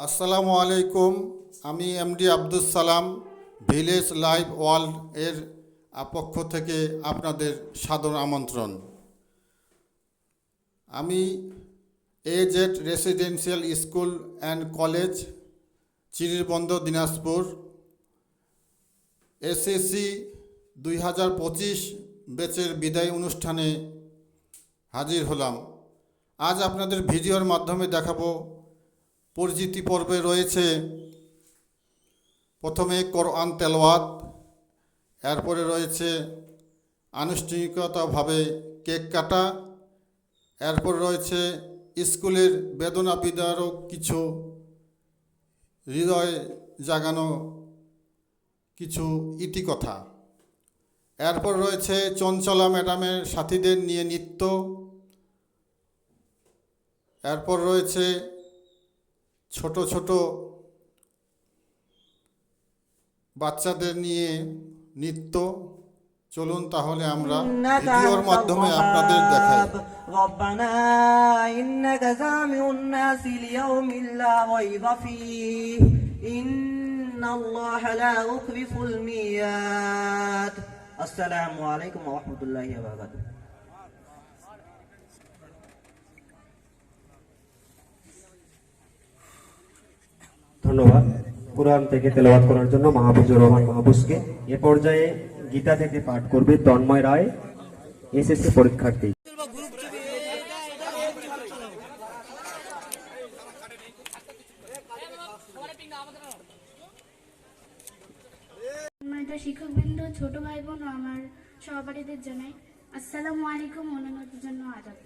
আসসালামু আলাইকুম। আমি MD Abdus Salam village live world এর পক্ষ থেকে আপনাদের সাদর আমন্ত্রণ। আমি AZ residential school and college Chirirbandar Dinajpur SSC 2025 ব্যাচের বিদায় অনুষ্ঠানে হাজির হলাম। আজ আপনাদের ভিডিওর মাধ্যমে দেখাবো পরিচিতি পর্বে রয়েছে প্রথমে কোরআন তেলাওয়াত, এরপরে রয়েছে আনুষ্ঠানিকতাভাবে কেক কাটা, এরপর রয়েছে স্কুলের বেদনা বিদারক কিছু হৃদয় জাগানো কিছু ইতিকথা, এরপর রয়েছে চঞ্চলা ম্যাডামের সাথীদের নিয়ে নৃত্য, এরপর রয়েছে ছোট ছোট বাচ্চাদের নিয়ে নৃত্য। চলুন তাহলে আমরা ভিডিওর মাধ্যমে আপনাদের দেখাই। ربنا إنك جامع الناس ليوم لا ريب فيه إن الله لا يخلف الميعاد السلام عليكم ورحمة الله وبركاته। ধন্যবাদ কুরআন থেকে তেলাওয়াত করার জন্য মাহবুবুর রহমান মাহবুবকে। এ পর্যায়ে গীতা থেকে পাঠ করবে তন্ময় রায়, এসএসসি পরীক্ষার্থী। শিক্ষকবৃন্দ, ছোট ভাই বোন ও আমার সহপাঠীদের জানাই আসসালামু আলাইকুম, অনুন্নতির জন্য আদাব।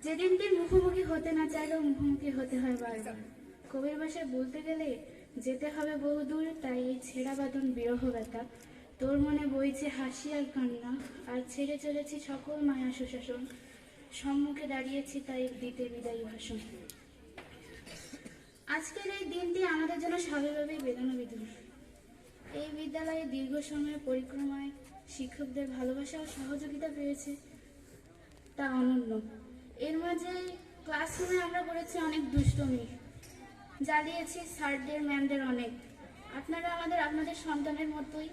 যেদিনটির মুখোমুখি হতে না চাইলেও মুখোমুখি হতে হয় বারবার। কবির ভাষায় বলতে গেলে যেতে হবে বহুদূর, তাই এই ছেঁড়া বাঁধন বিরহ ব্যথা। তোর মনে বইছে হাসি আর কান্না, আর ছেড়ে চলেছি সকল মায়া সুশাসন। সম্মুখে দাঁড়িয়েছি তাই দিতে বিদায়ী ভাষণ। আজকের এই দিনটি আমাদের জন্য স্বাভাবিকভাবেই বেদনা বিধুর। এই বিদ্যালয়ে দীর্ঘ সময়ের পরিক্রমায় শিক্ষকদের ভালোবাসা ও সহযোগিতা পেয়েছে, তা অনন্য। এর মাঝে ক্লাসরুমে আমরা করেছি অনেক দুষ্টমি, জ্বালিয়েছি স্যারদের ম্যামদের অনেক। আপনারা আপনাদের সন্তানের মতোই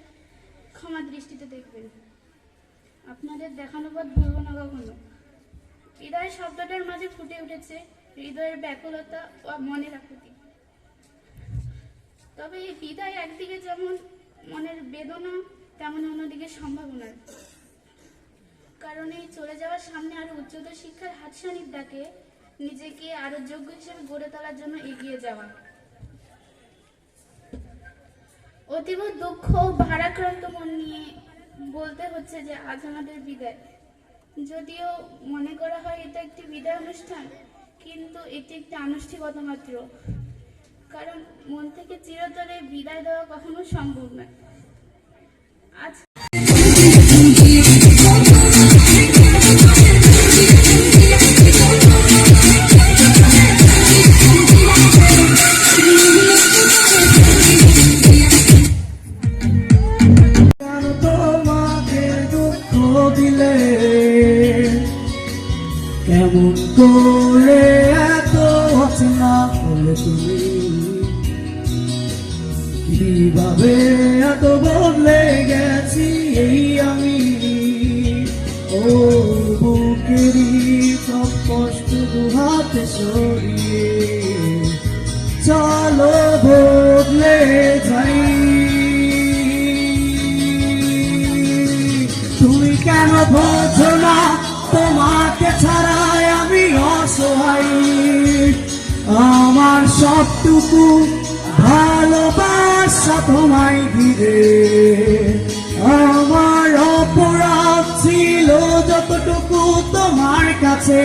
ক্ষমা দৃষ্টিতে দেখবেন। আপনাদের দেখানো পথ ভুলব না কখনো। হৃদয় শব্দটার মাঝে ফুটে উঠেছে হৃদয়ের ব্যাকুলতা ও মনের আকুতি। তবে এই বিদায় একদিকে যেমন মনের বেদনা, তেমন অন্যদিকে সম্ভাবনার। কারণ এই চলে যাওয়ার সামনে আরো উচ্চতর শিক্ষার হাতছানির ডাকে নিজেকে আরো যোগ্য হিসেবে গড়ে তোলার জন্য এগিয়ে যাওয়া। অতীব দুঃখ ও ভারাক্রান্ত মন নিয়ে বলতে হচ্ছে যে আজ আমাদের বিদায়। যদিও মনে করা হয় এটা একটি বিদায় অনুষ্ঠান, কিন্তু এটি একটি আনুষ্ঠানিকতা মাত্র। কারণ মন থেকে চিরতরে বিদায় দেওয়া কখনো সম্ভব নয়। আজ কেমন করে এত অচেনা হলে তুমি, কিভাবে এত বদলে গেছি এই আমি। ও বুকেরই সব কষ্ট দুহাতে সরিয়ে চলো বদলে যাই। তুমি কেন বোঝো না তোমাকে ছাড়াই আমি অসহায়। আমার সবটুকু ভালোবাসা তোমায় ঘিরে, আমার অপরাধ ছিল যতটুকু তোমার কাছে।